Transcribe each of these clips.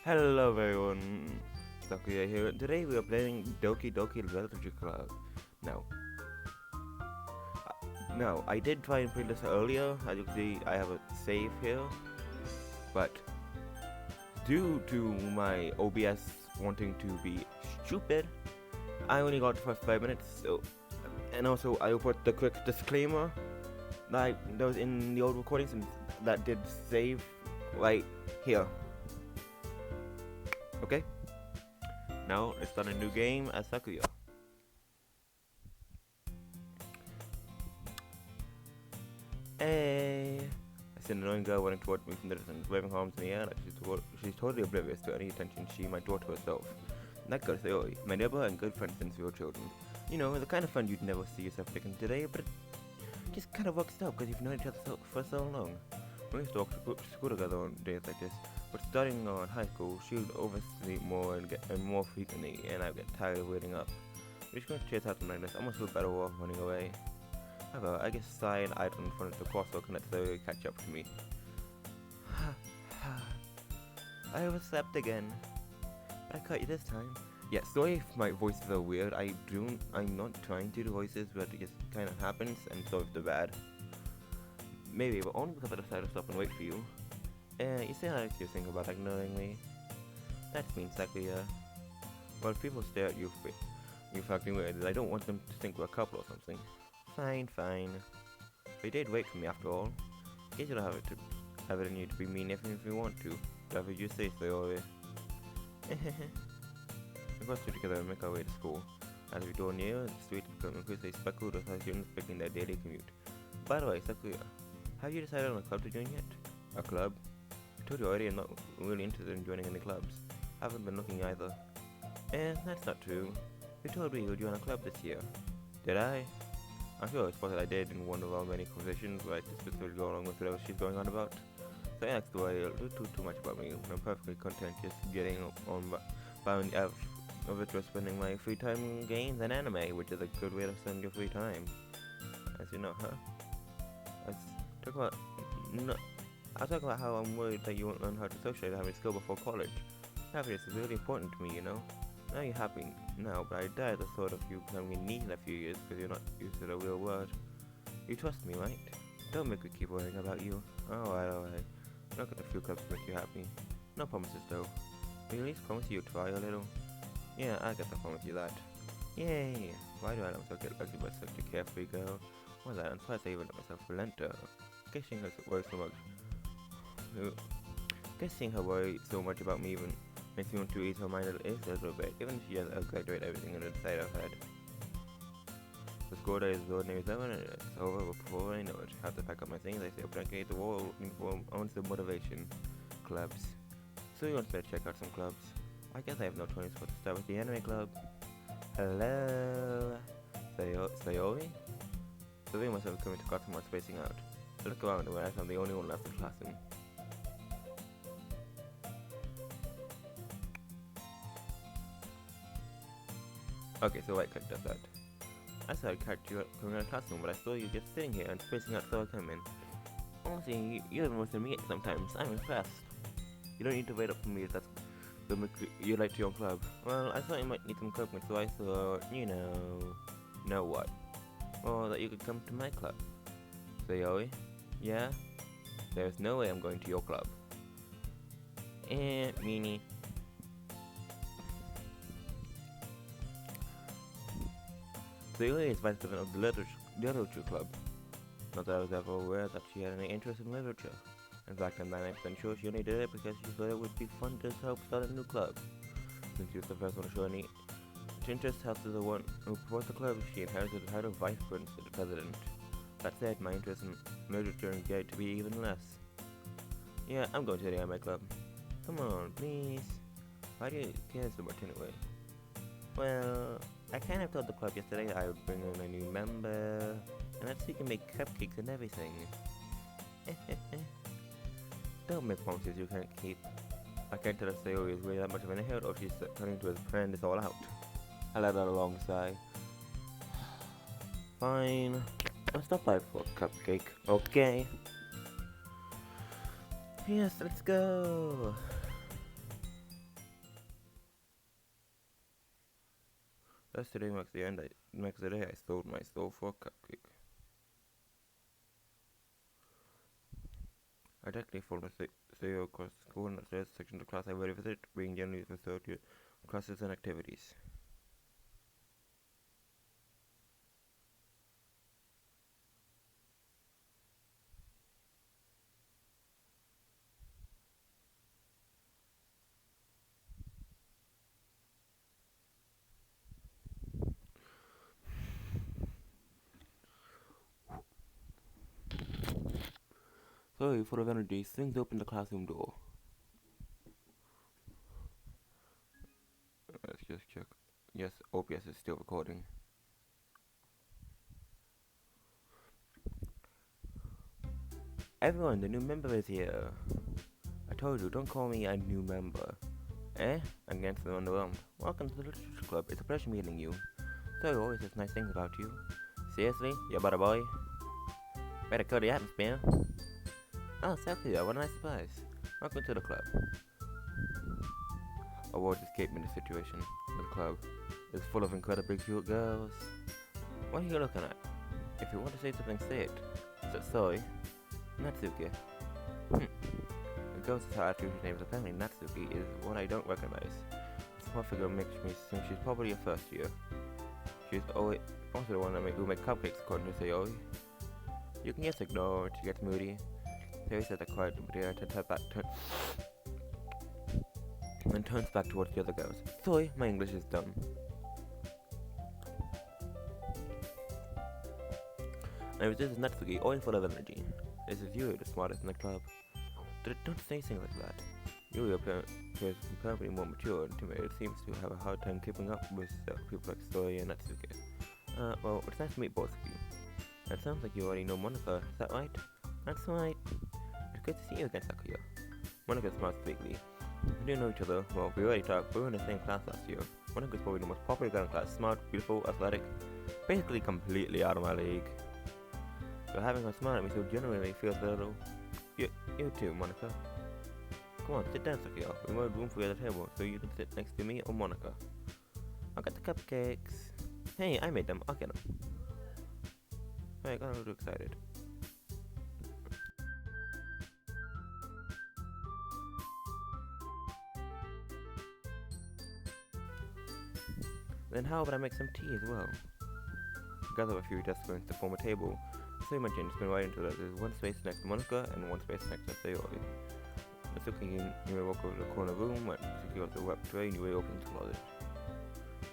Hello everyone, Sakuya here. Today we are playing Doki Doki Literature Club. Now, I did try and play this earlier. As you can see, I have a save here, but due to my OBS wanting to be stupid, I only got the first 5 minutes. And also I will put the quick disclaimer that was in the old recordings and that did save right here. Okay? Now let's start a new game as Sakuya. Hey! I see an annoying girl running towards me from the distance, waving arms in the air like she's totally oblivious to any attention she might draw to herself. That girl is Sayori, my neighbor and good friend since we were children. You know, the kind of friend you'd never see yourself taking today, but it just kind of works out because you've known each other for so long. We used to walk to school together on days like this, but starting in high school, she would oversleep more and more frequently, and I'd get tired of waiting up. We just going to chase after like this, I almost feel better off running away. However, I guess Sai and Idle in front of the crosswalk and let Zoe catch up to me. I overslept again. But I caught you this time. Yeah, sorry if my voices are weird. I'm not trying to do voices, but it just kind of happens, and sorry if they're bad. Maybe, but only because I decided to stop and wait for you. You say like you think about ignoring me. That means Sakuya. Well, if people stare at you acting weird, I don't want them to think we're a couple or something. Fine. But you did wait for me after all. Guess you don't have it in you to be mean even if you want to. Whatever you say, Sayori. We cross through together and make our way to school. As we draw near, the street becomes increasingly speckled with our students making their daily commute. By the way, Sakuya, have you decided on a club to join yet? A club? I told you already I'm not really interested in joining any clubs. I haven't been looking either. That's not true. You told me you would join a club this year. Did I? I'm sure I spotted I did in one of our many conversations where I just specifically go along with whatever she's going on about. So I asked why you do too much about me. I'm perfectly content just getting on bound of it for spending my free time in games and anime, which is a good way to spend your free time. As you know, huh? I'll talk about how I'm worried that you won't learn how to socialize having skill before college. Happiness is really important to me, you know? Now you're happy now, but I die at the thought of you becoming a niece in a few years because you're not used to the real world. You trust me, right? Don't make me keep worrying about you. Alright. I'm not gonna feel clubs to make you happy. No promises though. Will you at least promise you'll try a little? Yeah, I guess I'll promise you that. Yay! Why do I let myself get lucky by such a carefree girl? Why that? I'm surprised I even let myself relent her. Guessing her worry so much. Guessing her worry so much about me even makes me want to ease her mind a little bit, even if she has graduate everything in the side of her head. The school day is ordinary 7 and it's over before I know it. I have to pack up my things, I say up and the wall looking for ounce of motivation. Clubs. So you want me to check out some clubs? I guess I have no choice but to start with the anime club. Hello? Sayori? So they must have come into class and spacing out. I look around and realize I'm the only one left in the classroom. Okay, so right click does that. I saw I'd catch you coming out of the classroom, but I saw you just sitting here and spacing out so I come in. Honestly, you're even worse than me sometimes. I'm impressed. You don't need to wait up for me if that's you like your own club. Well, I thought you might need some coping, so I thought, know what? Or that you could come to my club. Sayori? Yeah? There's no way I'm going to your club. Meanie. Sayori is vice president of the literature club. Not that I was ever aware that she had any interest in literature. In fact, I'm 99% sure she only did it because she thought it would be fun to help start a new club. Since she was the first one to show any interest, helped the one who proposed the club, she inherited the title of vice president. That said, my interest in literature and get to be even less. Yeah, I'm going to the anime club. Come on, please. Why do you care so much anyway? Well, I kind of told the club yesterday I would bring in a new member, and that's so you can make cupcakes and everything. Don't make promises you can't keep. I can't tell if Sayori is really that much of an idiot or if she's turning to his friend is all out. I let out a long sigh. Fine. I'll stop by for a cupcake, okay? Yes, let's go! As today marks the day I sold my soul for a cupcake. I directly followed my CEO across the school and upstairs section of the class I would visit, bringing generally the associate classes and activities. So, full of energy, swings open the classroom door. Let's just check. Yes, OBS is still recording. Everyone, the new member is here. I told you, don't call me a new member. Eh? I'm getting underwhelmed. Welcome to the Literature Club. It's a pleasure meeting you. So you always says nice things about you. Seriously? You're about a boy? Better kill the atmosphere. Oh, so cute. What a nice surprise. Welcome to the club. A word escaped me in the situation. The club is full of incredibly cute girls. What are you looking at? If you want to say something, say it. So, sorry. Natsuki. The girl's attitude name is apparently Natsuki is one I don't recognize. This small figure makes me think she's probably a first year. She's always also the one who make cupcakes according to Sayori. You can just ignore her, she gets moody. Sayori says that quiet but and turns back towards the other girls. Sorry, my English is dumb. And this is Natsuki, always full of energy. This is Yuri, the smartest in the club. Don't say things like that. Yuri appears comparatively more mature and timid. It seems to have a hard time keeping up with people like Sori and Natsuki. Well, it's nice to meet both of you. It sounds like you already know Monika, is that right? That's right. It's good to see you again, Sakuya. Monika smiles sweetly. We do know each other. Well, we already talked. We were in the same class last year. Monika's probably the most popular girl in class. Smart, beautiful, athletic. Basically completely out of my league. So having her smile at me so genuinely feels a little... You too, Monika. Come on, sit down, Sakuya. We made room for you at the table, so you can sit next to me or Monika. I'll get the cupcakes. Hey, I made them. I'll get them. I got a little excited. Then how about I make some tea as well? Gather a few desks to form a table. So mentioned, it's been right into that. There's one space next to Monika and one space next to Sayori. Natsuki, you may walk over to the corner room, when Natsuki goes to the web tray and you may open the closet.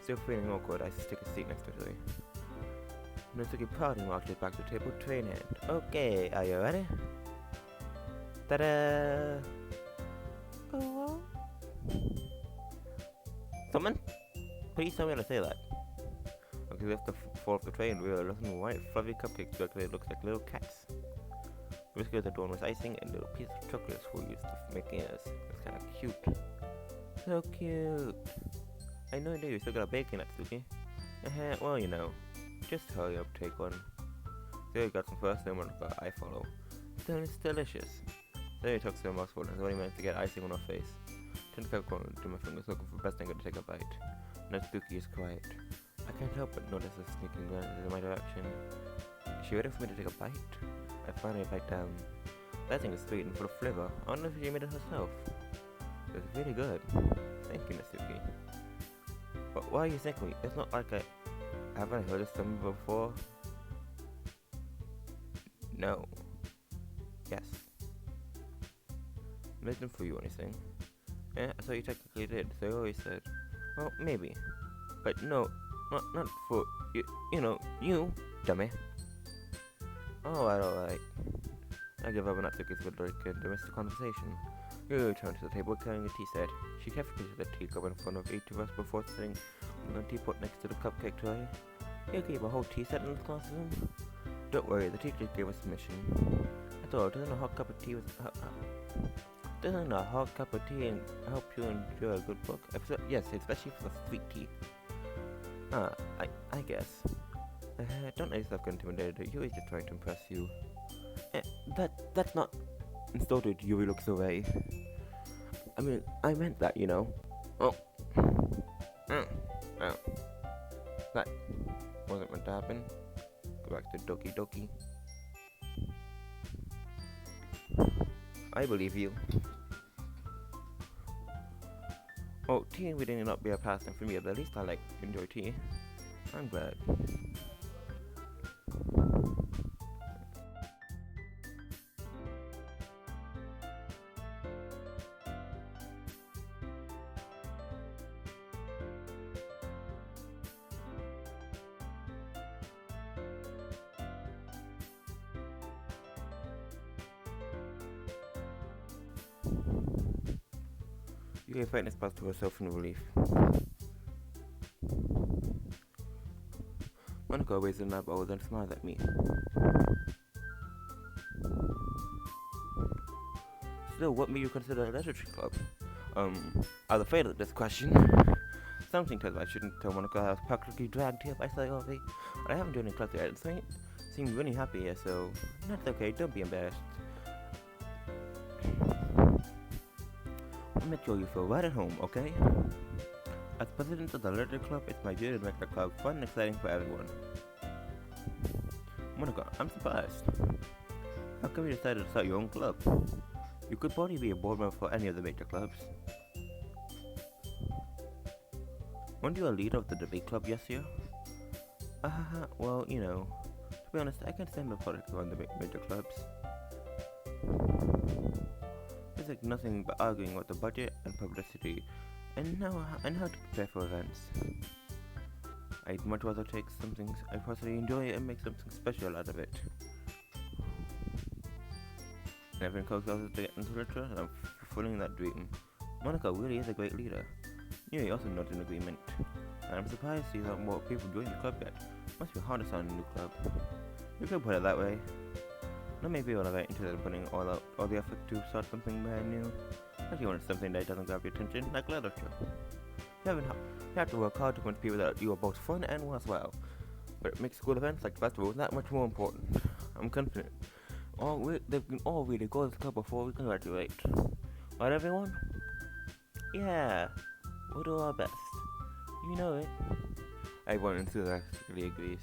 Still feeling awkward, I stick a seat next to Sayori. Natsuki proudly walks back to the table, tray in hand. Okay, are you ready? Ta-da! Oh. Someone? Please tell me how to say that. Okay, we have to fall off the tray and realize little white fluffy cupcakes because they look like little cats. The biscuits are adorned with icing and little pieces of chocolate for used to make ears. It's kind of cute. So cute. I know you still got a bacon, Natsuki. Well, you know. Just hurry up, take one. Sayori got some first, then Monika, I follow. Still, it's delicious. Sayori took some mouthful and has only managed to get icing on her face. Turn the peppercorn to my fingers, looking for the best angle to take a bite. Natsuki is quiet. I can't help but notice her sneaking glances in my direction. Is she ready for me to take a bite? I finally bite down. That thing is sweet and full of flavor. I wonder if she made it herself. It's really good. Thank you, Natsuki. But why are you thanking me? It's not like have I heard of something before? No. Yes. Made them for you, anything? Yeah, I thought you technically did, so I always said. Well, maybe. But no, not for you, you, dummy. Alright. I give up on Natsuki's good look and domestic conversation. You return to the table carrying a tea set. She carefully set the teacup in front of each of us before sitting on the teapot next to the cupcake tray. You gave a whole tea set in the classroom? Don't worry, the teacher gave us permission. After all, doesn't a hot cup of tea help you enjoy a good book? Yes, especially for the sweet tea. I guess. Don't let yourself get intimidated. Yuri's just trying to impress you. That's not insulted. Yuri looks away. I mean, I meant that, Oh. to happen. Go back to Doki Doki. I believe you. Oh, tea would not be a passion for me, but at least I like to enjoy tea. I'm glad. You can find this path to herself in relief. Monica raised an eyebrow and smiled at me. So, what made you consider a literature club? I was afraid of this question. Something tells me I shouldn't tell Monica I was practically dragged here by psychology. I haven't joined a club yet, so I seem really happy here, so that's okay, don't be embarrassed. I'll make sure you feel right at home, okay? As president of the literature club, it's my duty to make the club fun and exciting for everyone. Monica, I'm surprised. How come you decided to start your own club? You could probably be a board member for any of the major clubs. Weren't you a leader of the debate club yesterday? Well, you know, to be honest, I can't stand the politics on the major clubs. It's like nothing but arguing about the budget and publicity, and how to prepare for events. I'd much rather take something I personally enjoy and make something special out of it. Everyone comes closer to getting into literature, and I'm fulfilling that dream. Monica really is a great leader. Yui also nods in agreement, and I'm surprised to see that more people join the club yet. Must be hard to start a new club. You could put it that way. Not many people are very interested in putting all the effort to start something brand new, especially when it's something that doesn't grab your attention, like literature. You have to work hard to convince people that you are both fun and worthwhile, but it makes school events like festivals that much more important. I'm confident. They can all really go to the club before we graduate. Right, everyone? Yeah, we'll do our best. You know it. Everyone enthusiastically agrees.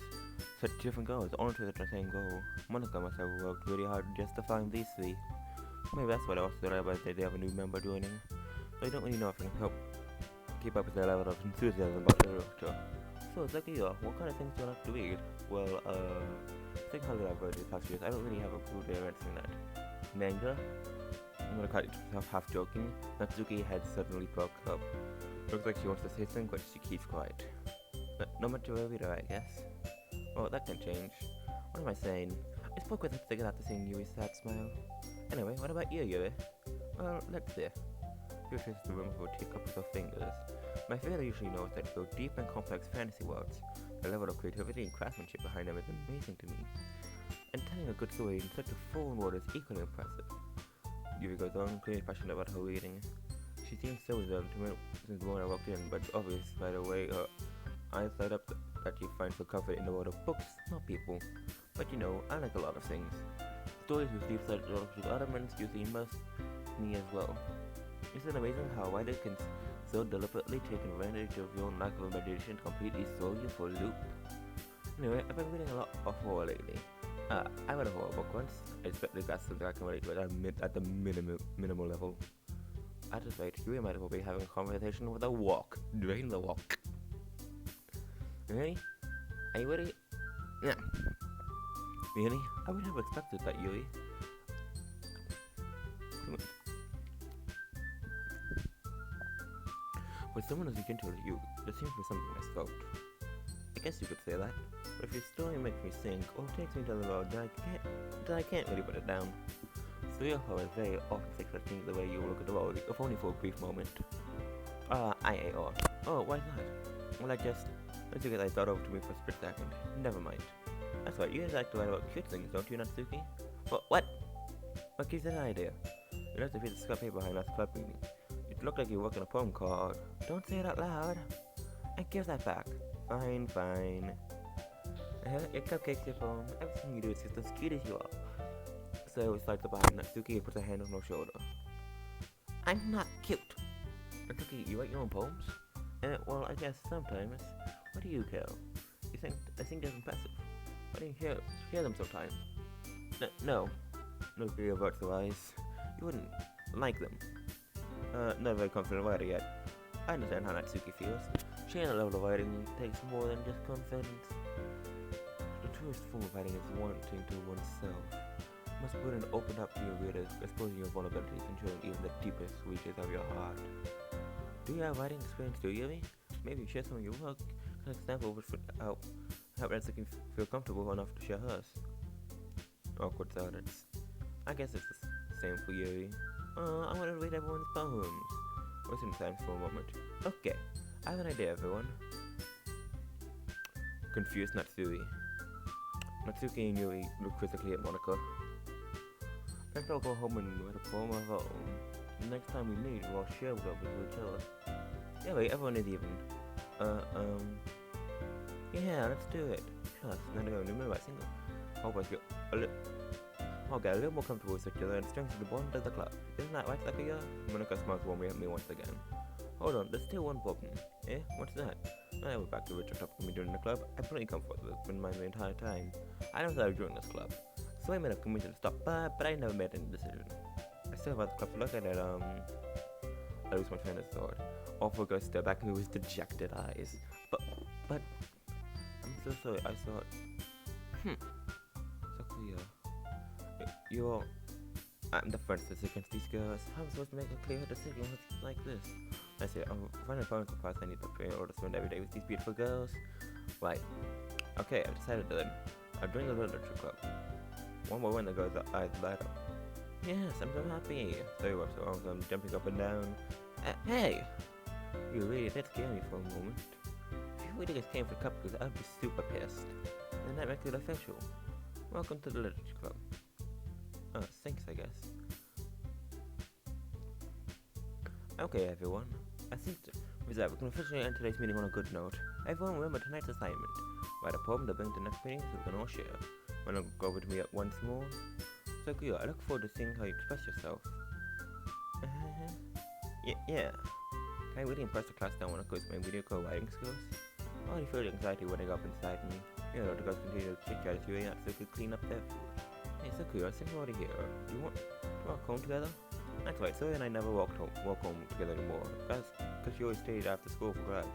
Such different goals, all to the same goal. Monica must have worked really hard just to find these three. Maybe that's what I also realized that they have a new member joining. So I don't really know if I can help keep up with their level of enthusiasm about literature. So, Zaki, what kind of things do you like to read? Well, I think how I've read the past years, I don't really have a clue there answering that. Manga? I'm gonna cut myself half joking. Natsuki had suddenly perked up. Looks like she wants to say something, but she keeps quiet. Not much of a reader, I guess. Well, that can change. What am I saying? I spoke with her to figure out the same Yui's sad smile. Anyway, what about you, Yui? Well, let's see. Yui traces the room with her teacup with her fingers. My father usually knows that to go deep and complex fantasy worlds. The level of creativity and craftsmanship behind them is amazing to me. And telling a good story in such a full world is equally impressive. Yui goes on, clearly passionate about her reading. She seems so reserved to me since the moment I walked in, but it's obvious by the way her eyes light up that she finds her comfort in the world of books, not people. But you know, I like a lot of things. Stories with deep psychological elements usually immerse me as well. Isn't it amazing how writers can so deliberately take advantage of your lack of imagination to completely throw you for a loop? Anyway, I've been reading a lot of horror lately. I read a horror book once. I expect that's something I can relate to at the minimal level. At this rate, you might as well be having a conversation with a walk. Drain the walk. Really? Are you ready? Yeah. Really? I would have expected that, Yui. When someone is gentle to you, there seems to be something I felt. I guess you could say that. But if your story makes me sing or takes me to the road, then I can't really put it down. Serial horror very often takes that thing the way you look at the world, if only for a brief moment. IAR. Oh, why not? Well, let's get that thought over to me for a split second. Never mind. That's right, you guys like to write about cute things, don't you, Natsuki? What? What gives you that idea? You'll have to read the scrap paper behind last club meeting. It looked like you were working a poem called Don't Say It Out Loud. And give that back. Fine. Your cupcake's your poem. Everything you do is just as cute as you are. So it's like the behind Natsuki and puts a hand on her shoulder. I'm not cute. Natsuki, you write your own poems? Well, I guess sometimes. What do you care? You I think they're impressive. Why didn't you hear them sometime? No. No clear words wise. You wouldn't like them. Not very confident writer yet. I understand how Natsuki feels. Sharing a level of writing takes more than just confidence. The truest form of writing is wanting to oneself. You must put and open up to your readers, exposing your vulnerabilities and showing even the deepest reaches of your heart. Do you have writing experience too, Yuri? Maybe share some of your work. An example would help Natsuki feel comfortable enough to share hers. Awkward silence. I guess it's the same for Yuri. I want to read everyone's poems. Wasting time for a moment. Okay, I have an idea, everyone. Confused Natsuki. Natsuki and Yuri look quizzically at Monica. Next I'll go home and write a poem of our own. The next time we meet, we'll all share with each other. Yeah, wait, everyone is even. Yeah, let's do it. Plus, none of them remember a single. Hope I I'll get a little more comfortable with each other and strengthen the bond of the club. Isn't that right, Sakuya? Monica smiles warmly at me once again. Hold on, there's still one problem. Eh? What's that? I went back to Richard Top for me during the club. I plenty comfort with it my entire time. I never started joining this club. So I made a commission to stop by, but I never made any decision. I still have the club to look at it, I lose my train of thought. Awful goes stare back at me with dejected eyes. But I'm so sorry, I thought Sakuya, I'm the first against these girls. How am I supposed to make a clear decision like this? I said, I'm finding poems of class I need to pray in order to spend every day with these beautiful girls. Right. Okay, I've decided then. I'll join the literature club. One more when the girls' eyes light up. Yes, I'm so happy. So I'm jumping up and down. Hey! You really did scare me for a moment. If you really just came for cupcakes, I'd be super pissed. Then that makes it official. Welcome to the literature club. Thanks, I guess. Okay, everyone. I think with that, we can officially end today's meeting on a good note. Everyone remember tonight's assignment. Write a poem to bring to the next meeting so we can all share. Wanna go with me once more? Sakuya, I look forward to seeing how you express yourself. Yeah. Can I really impress the class down when it goes to my mediocre writing skills? I already feel the anxiety running up inside me. You know, the girls continue to chit-chat as you ain't so could clean up their food. Hey Sakuya, since we're already here, do you want to walk home together? That's right, Soya and I never walk home together anymore. That's because she always stayed after school for grabs.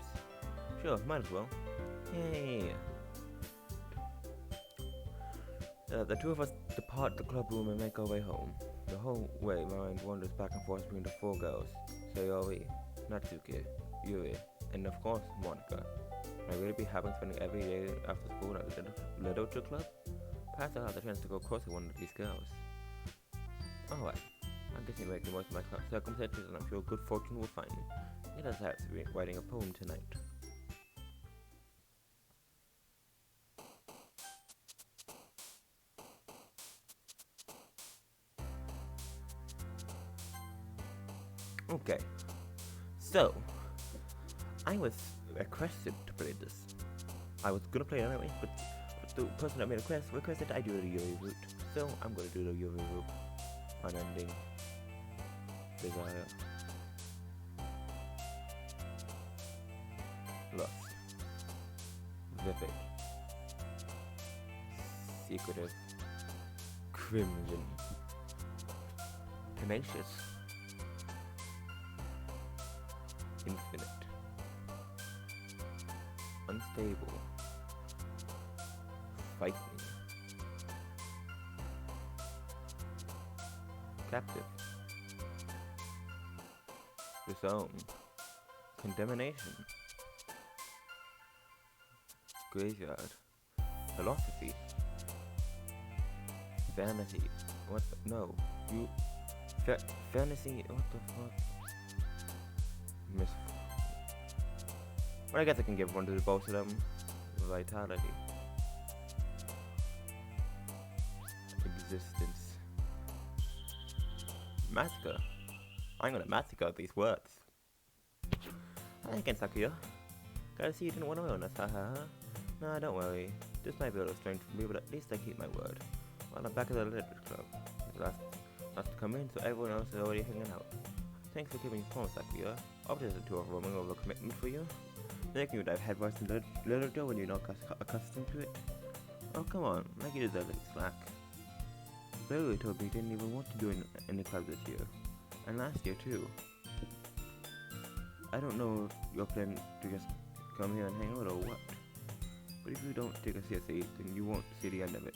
Sure, might as well. Yay! The two of us depart the club room and make our way home. The whole way, my mind wanders back and forth between the four girls. Sayori, Natsuki, Yuri, and of course, Monica. Will I really be happy spending every day after school at the literature club? Perhaps I'll have the chance to go close with one of these girls. Alright, I'm guessing making the most of my circumstances and I'm sure good fortune will find me. It does have to be writing a poem tonight. Okay, so I was requested to play this. I was gonna play it anyway, but the person that made a requested I do the Yuri route. So I'm gonna do the Yuri route. Unending desire. Lust. Vivid. Secretive. Crimson. Tenacious. Infinite. Unstable. Frightening. Captive. Disown. Condemnation. Graveyard. Philosophy. Vanity. What the? No. You. Fantasy. What the fuck? Well, I guess I can give one to both of them. Vitality. Existence. Massacre. I'm gonna massacre these words. Hi again, Sakuya. Gotta see you didn't want to own us, haha. Nah, don't worry. This might be a little strange for me, but at least I keep my word. Well, I'm back at the literature club. It's last to come in, so everyone else is already hanging out. Thanks for keeping your promise, Sakuya. Obviously, the two of roaming over commitment for you. Making you dive headfirst into literature when you're not accustomed to it. Oh, come on, like you deserve any slack. Zoe told me you didn't even want to join any club this year. And last year, too. I don't know if you're planning to just come here and hang out or what. But if you don't take us seriously, then you won't see the end of it.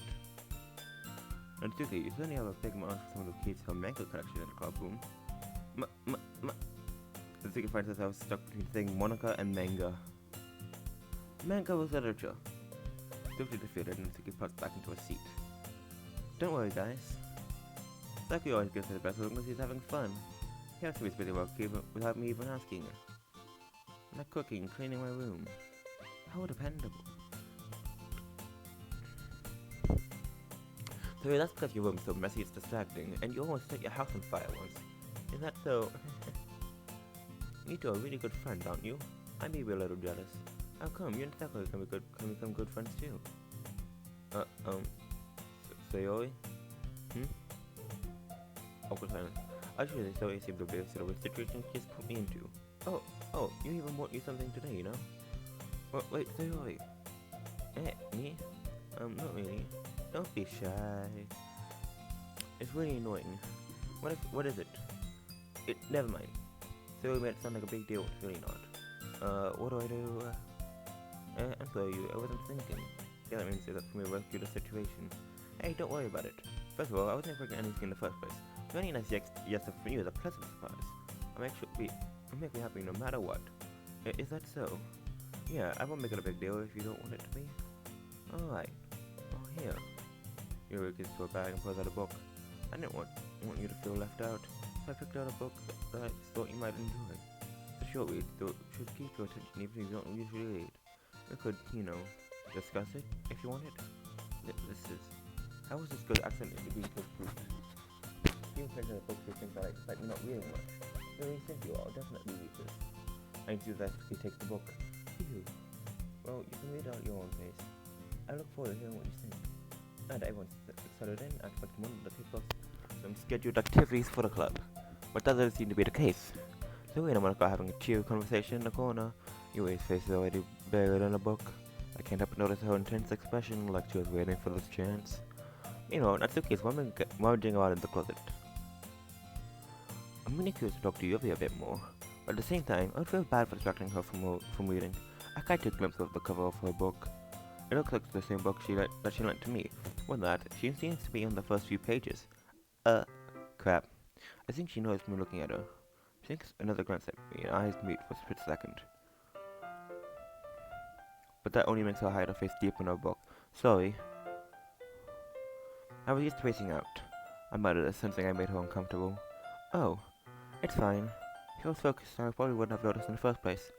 And seriously, you certainly have a big mouth for some of the kids from manga collection in the club room. The Ziggy finds herself stuck between saying Monica and manga. Manga was literature. Swiftly defeated, and Ziggy plots back into a seat. Don't worry, guys. Saki always gives her the best as long as he's having fun. He has to be busy work even without me even asking. Like cooking, cleaning my room. How dependable. So that's because your room's so messy it's distracting, and you almost set your house on fire once. Is that so? You two are really good friends, aren't you? I may be a little jealous. How come? You and Saki can become good friends too. Sayori? Awkward silence. Actually, Sayori seemed to be a of situation she just put me into. Oh, you even bought you something today, you know? Well, wait, Sayori. Me? Not really. Don't be shy. It's really annoying. What is it? Never mind. Sayori made it sound like a big deal, it's really not. What do I do? I'm sorry, I wasn't thinking. Yeah, that means that for me to rescue the situation. Hey, don't worry about it. First of all, I wasn't expecting anything in the first place. So any nice yes from you is a pleasant surprise. I'll make me happy no matter what. Is that so? Yeah, I won't make it a big deal if you don't want it to be. Alright. Oh, here. Yuri gets to a bag and pulls out a book. I didn't want you to feel left out, so I picked out a book that I thought you might enjoy. It's a short read, so it should keep your attention even if you don't usually read. We could, discuss it if you wanted. This is... How was this good accidentally being so crude? You mentioned the book to things like you're not reading much. Really think you are, definitely read this. I enthusiastically take the book. Phew. Well, you can read it at your own pace. I look forward to hearing what you think. And everyone's settled in and expects Monday to kick off some scheduled activities for the club. But that doesn't seem to be the case. So we and Monica are having a cheery conversation in the corner. Yui's face is already buried in a book. I can't help but notice her intense expression, like she was waiting for this chance. Meanwhile, Natsuki is rummaging around in the closet. I'm really curious to talk to Yuri a bit more, but at the same time, I would feel bad for distracting her from reading. I catch a glimpse of the cover of her book. It looks like the same book that she lent to me. Well, that, she seems to be on the first few pages. Crap. I think she knows me looking at her. She takes another glance at me, and eyes meet for a split second. But that only makes her hide her face deep in her book. Sorry. I was just spacing out. I muttered, sensing I made her uncomfortable. Oh, it's fine. If I was focused, I probably wouldn't have noticed in the first place.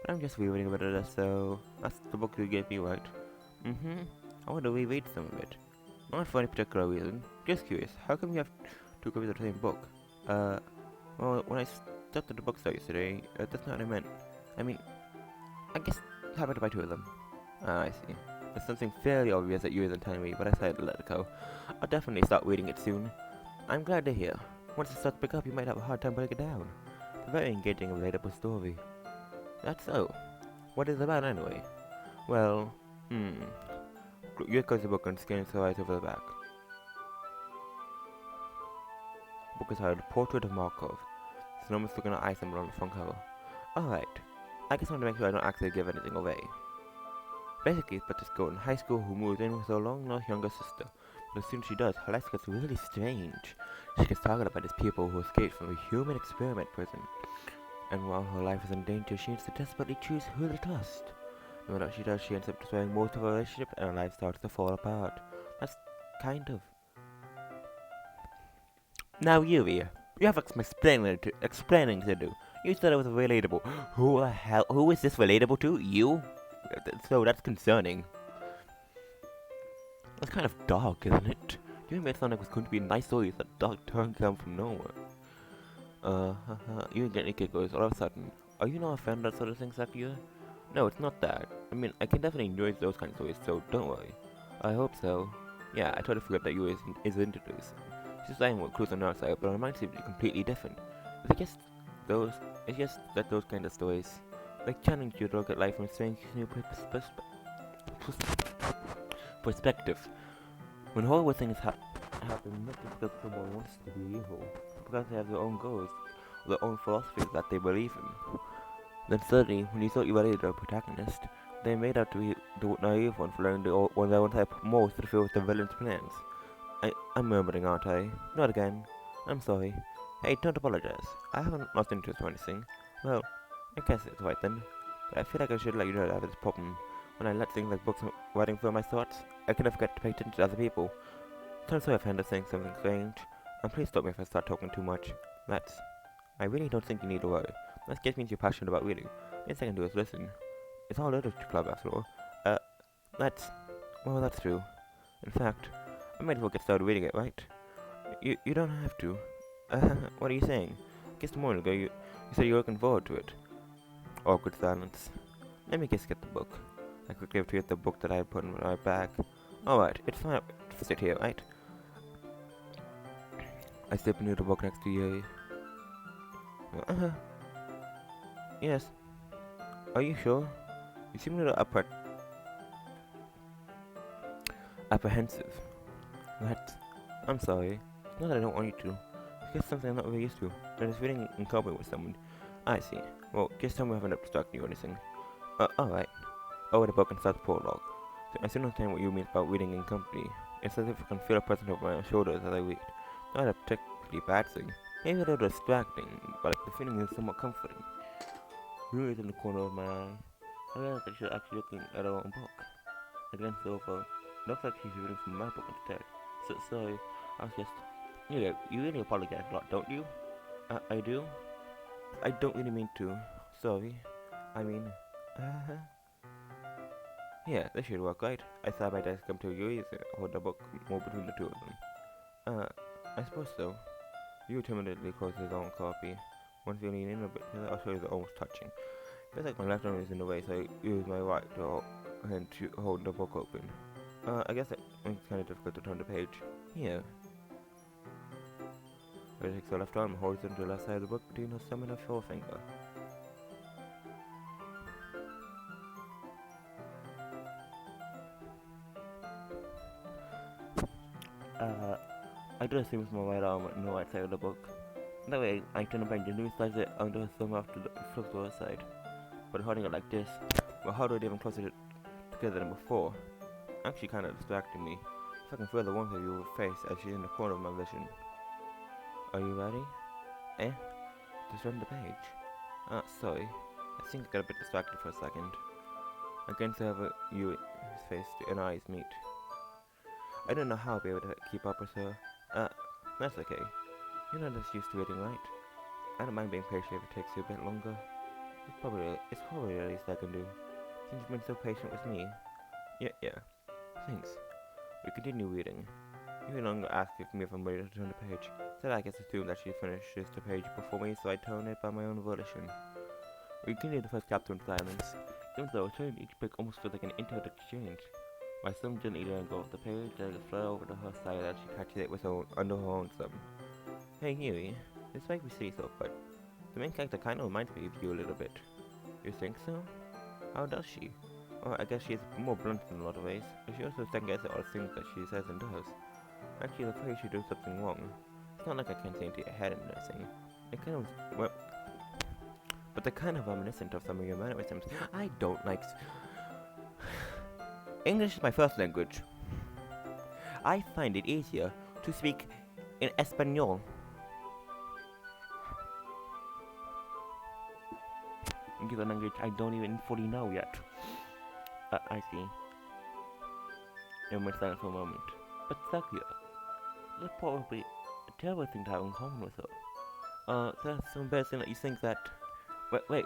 But I'm just rereading a bit of this, so that's the book you gave me, right? I want to reread some of it. Not for any particular reason. Just curious, how come you have two copies of the same book? Well, when I stepped at the bookstore yesterday, that's not what I meant. I mean, I guess I happened to buy two of them. Ah, I see. There's something fairly obvious that you isn't telling me, but I decided to let it go. I'll definitely start reading it soon. I'm glad to hear. Once it starts to pick up, you might have a hard time putting it down. It's a very engaging and relatable story. That's so. What is it about anyway? Well, Yuri closes the book and scans her eyes over the back. The book is titled Portrait of Markov. It's an almost looking at eye symbol on the front cover. Alright. I just want to make sure I don't actually give anything away. Basically, it's about this girl in high school who moves in with her long-lost younger sister. But as soon as she does, her life gets really strange. She gets targeted by these people who escaped from a human experiment prison. And while her life is in danger, she needs to desperately choose who to trust. No matter what she does, she ends up destroying most of her relationship and her life starts to fall apart. That's kind of... Now Yuri, you have some explaining to do. You said it was relatable. Who is this relatable to? You? So that's concerning. That's kind of dark, isn't it? You made it sound like it was going to be a nice story. That dark turn came from nowhere. You get any giggles all of a sudden. Are you not a fan of that sort of thing, Sakuya? No, it's not that. I mean, I can definitely enjoy those kind of stories, so don't worry. I hope so. Yeah, I totally forgot that you is into this. She's saying what clues on our side, but her mind seems to be completely different. It's just that those kind of stories, They challenge you to look at life from a strange new perspective. When horrible things happen, not just because someone wants to be evil, but because they have their own goals, their own philosophies that they believe in. Then suddenly, when you thought you were the protagonist, they made out to be the naive one, following one they once had most to fulfill the villain's plans. I'm murmuring, aren't I? Not again. I'm sorry. Hey, don't apologize. I haven't lost interest or anything. Well, I guess it's right then. But I feel like I should let you know that I have this problem. When I let things like books and writing fill my thoughts, I can forget to pay attention to other people. So I'm sorry if I end up saying something strange. And please stop me if I start talking too much. That's... I really don't think you need to worry. That just means you're passionate about reading. The next I can do is listen. It's all literature club after all. That's... Well, that's true. In fact, I might as well get started reading it, right? You don't have to. What are you saying? Just a moment ago you said you were looking forward to it. Awkward silence. Let me just get the book. I quickly retrieved the book that I had put in my bag. Alright, it's fine. Sit here, right? I step into the book next to you. Yes. Are you sure? You seem a little apprehensive. What? I'm sorry. It's not that I don't want you to. It's just something I'm not really used to. I'm just reading in company with someone. I see. Well, just tell me I haven't obstructed you or anything. Alright. Over the book and start the prologue. So I still understand what you mean about reading in company. It's as if I can feel a presence over my shoulders as I read. Not a particularly bad thing. Maybe a little distracting, but the feeling is somewhat comforting. Rue is in the corner of my eye. I realized that she's actually looking at her own book. I glanced over. Looks like she's reading from my book instead. So sorry, I was just... You really apologize a lot, don't you? I do? I don't really mean to. Sorry. I mean... Yeah, this should work, right? I saw my desk come to you and hold the book more between the two of them. I suppose so. You timidly closed his own copy. Once you lean in a bit, I'll show you the almost touching. Feels like my left arm is in the way, so I use my right hand to hold the book open. I guess it makes it kind of difficult to turn the page. Here. I take the left arm, holds it to the left side of the book between her thumb and her forefinger. I do the same with my right arm on the right side of the book. That way, I turn the page and slice it under her thumb after the flip to her side. But holding it like this, my heart would even closer together than before. Actually kinda distracting me. If I can feel the warmth of your face as she's in the corner of my vision. Are you ready? Just turn the page. Sorry. I think I got a bit distracted for a second. I glance over you, his face and eyes meet. I don't know how I'll be able to keep up with her. That's okay. You're not just used to reading, right? I don't mind being patient if it takes you a bit longer. It's probably the least I can do. Since you've been so patient with me. Yeah. Thanks. We continue reading. You no longer ask me if I'm ready to turn the page. Instead, I guess assume that she finishes the page before me, so I turn it by my own volition. We continue the first chapter in silence. Even though turning each page almost feels like an intimate exchange. By some gently letting go of the page, I just fly over to her side as she catches it with under her own thumb. Hey Huey, this might be silly so, but the main character kinda reminds me of you a little bit. You think so? How does she? Or I guess she's more blunt in a lot of ways, but she also second-guesses all the things that she says and does. Actually, I'm afraid she does something wrong. It's not like I can't see into your head and anything. It kind of, well, but they're kind of reminiscent of some of your mannerisms. I don't like... English is my first language. I find it easier to speak in Espanol. It's a language I don't even fully know yet. I see. And went silent for a moment. But Sakia, that's probably a terrible thing to have in common with her. That's so embarrassing that you think that... Wait,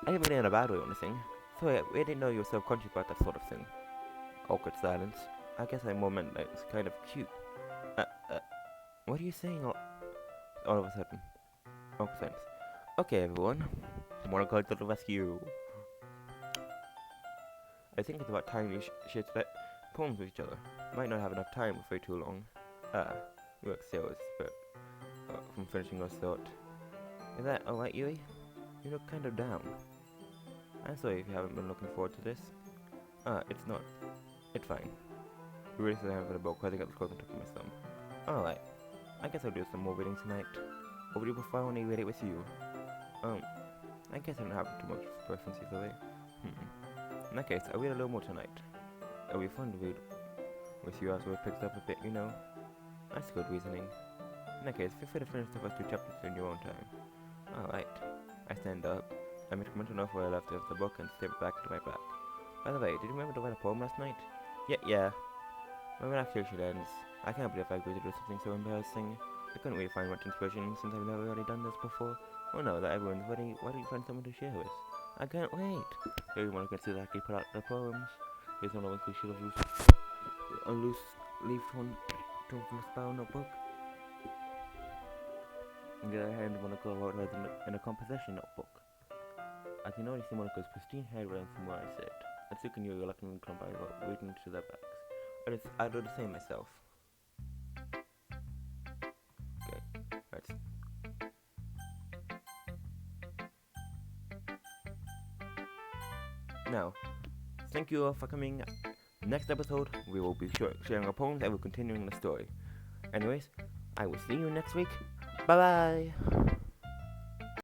I didn't mean it in a bad way or anything. Sorry, I didn't know you were self-conscious about that sort of thing. Awkward silence. I guess I more meant that it's kind of cute. What are you saying all of a sudden? Awkward silence. Okay, everyone. Someone called to the rescue. I think it's about time you shared that poems with each other. Might not have enough time for too long. You look serious, but from finishing your thought. Is that alright, Yui? You look kind of down. I'm sorry if you haven't been looking forward to this. It's not. It's fine. We really still have the book because I got the clothes and took my thumb. Alright. I guess I'll do some more reading tonight. Or would you prefer only read it with you? I guess I don't have too much preference either way. In that case, I'll read a little more tonight. It'll be fun to read with you after it picks up a bit, you know. That's good reasoning. In that case, feel free to finish the first 2 chapters in your own time. Alright. I stand up. I make a mental note where I left the book and step back to my back. By the way, did you remember to write a poem last night? Yeah. My relaxation ends. I can't believe I agreed to do something so embarrassing. I couldn't really find much inspiration since I've never really done this before. Oh no, that everyone's ready. Why don't you find someone to share with? I can't wait. Everyone can see that I can put out their poems. There's one of us who should have used a loose leaf to spell notebook. On the other hand, Monica wrote hers in a composition notebook. I can already see Monica's pristine handwriting from where I sit. And so can you reluctant clump I wrote written to their backs. I'll do the same myself. Okay, let's. Now, thank you all for coming. Next episode, we will be sharing our poems and we're continuing the story. Anyways, I will see you next week. Bye bye!